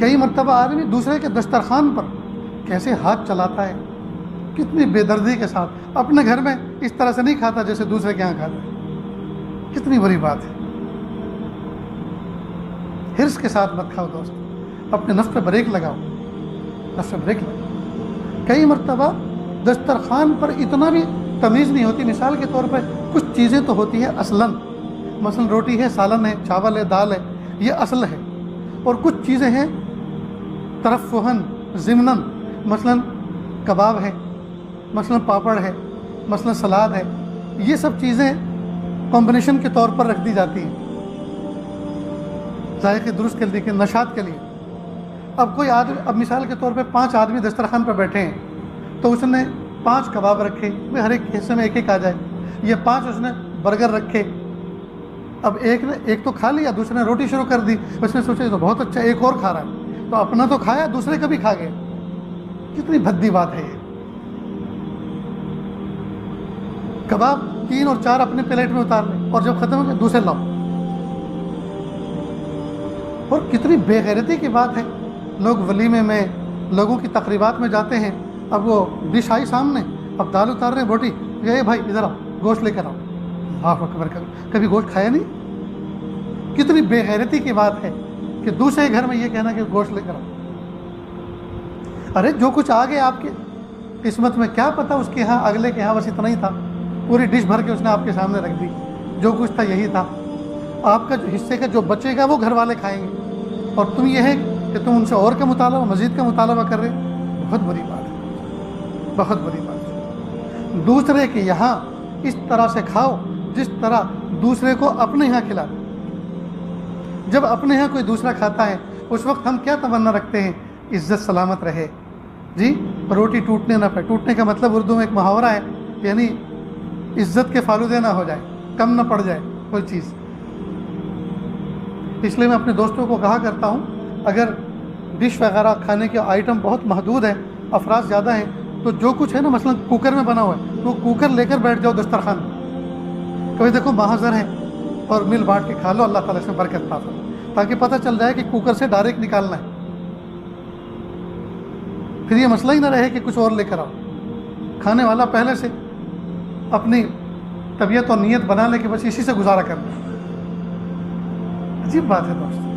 کئی مرتبہ آدمی دوسرے کے دسترخوان پر کیسے ہاتھ چلاتا ہے، کتنی بے دردی کے ساتھ، اپنے گھر میں اس طرح سے نہیں کھاتا جیسے دوسرے کے یہاں کھاتا ہے، کتنی بری بات ہے۔ حرص کے ساتھ مت کھاؤ دوست، اپنے نفس پہ بریک لگاؤ، نفس پہ بریک لگاؤ۔ کئی مرتبہ دسترخوان پر اتنا بھی تمیز نہیں ہوتی، مثال کے طور پر کچھ چیزیں تو ہوتی ہیں اصلاً، مثلا روٹی ہے، سالن ہے، چاول ہے، دال ہے، یہ اصل ہے، اور کچھ چیزیں ہیں ترفہن ضمناً، مثلا کباب ہے، مثلا پاپڑ ہے، مثلا سلاد ہے، یہ سب چیزیں کمبینیشن کے طور پر رکھ دی جاتی ہیں ذائقے درست کے لیے، نشاط کے لیے۔ اب کوئی آدمی، اب مثال کے طور پہ 5 آدمی دسترخوان پہ بیٹھے ہیں، تو اس نے 5 کباب رکھے، ہر ایک حصے میں ایک ایک آ جائے، یہ 5 اس نے برگر رکھے، اب ایک نے ایک تو کھا لیا، دوسرے نے روٹی شروع کر دی، اس نے سوچا یہ تو بہت اچھا، ایک اور کھا رہا ہے، تو اپنا تو کھایا، دوسرے کا بھی کھا گیا، کتنی بھدی بات ہے یہ۔ کباب 3 اور 4 اپنے پلیٹ میں اتار لیں، اور جب ختم ہو گئے دوسرے لاؤ، اور کتنی بے غیرتی کی بات ہے۔ لوگ ولیمے میں، لوگوں کی تقریبات میں جاتے ہیں، اب وہ ڈش آئی سامنے، اب دال اتار رہے ہیں، بوٹی، اے بھائی ادھر آؤ، گوشت لے کر آؤ، اللہ اکبر، کبھی گوشت کھایا نہیں؟ کتنی بے غیرتی کی بات ہے کہ دوسرے گھر میں یہ کہنا کہ گوشت لے کر آؤ۔ ارے جو کچھ آ گیا آپ کی قسمت میں، کیا پتہ اس کے ہاں، اگلے کے ہاں بس اتنا ہی تھا، پوری ڈش بھر کے اس نے آپ کے سامنے رکھ دی، جو کچھ تھا یہی تھا، آپ کا جو حصے کا جو بچے گا وہ گھر والے کھائیں گے، اور تم یہ ہے کہ تم ان سے اور کا مطالبہ، مزید کا مطالبہ کر رہے، بہت بری بات ہے، بہت بری بات ہے۔ دوسرے کے یہاں اس طرح سے کھاؤ جس طرح دوسرے کو اپنے یہاں کھلاتے۔ جب اپنے یہاں کوئی دوسرا کھاتا ہے اس وقت ہم کیا تمنا رکھتے ہیں؟ عزت سلامت رہے، جی، روٹی ٹوٹنے نہ پائے۔ ٹوٹنے کا مطلب اردو میں ایک محاورہ ہے، یعنی عزت کے فالودے نہ ہو جائے، کم نہ پڑ جائے کوئی چیز۔ اس لیے میں اپنے دوستوں کو کہا کرتا ہوں، اگر ڈش وغیرہ کھانے کے آئٹم بہت محدود ہیں، افراد زیادہ ہیں، تو جو کچھ ہے نا، مثلا کوکر میں بنا ہوا ہے، تو کوکر لے کر بیٹھ جاؤ دسترخوان، کبھی دیکھو محاذر ہے، اور مل بانٹ کے کھا لو، اللہ تعالیٰ اس میں برکت پا، تاکہ پتہ چل جائے کہ کوکر سے ڈائریکٹ نکالنا ہے، پھر یہ مسئلہ ہی نہ رہے کہ کچھ اور لے کر آؤ۔ کھانے والا پہلے سے اپنی طبیعت اور نیت بنا لے کہ بس اسی سے گزارا کرنا۔ عجیب بات ہے دوست۔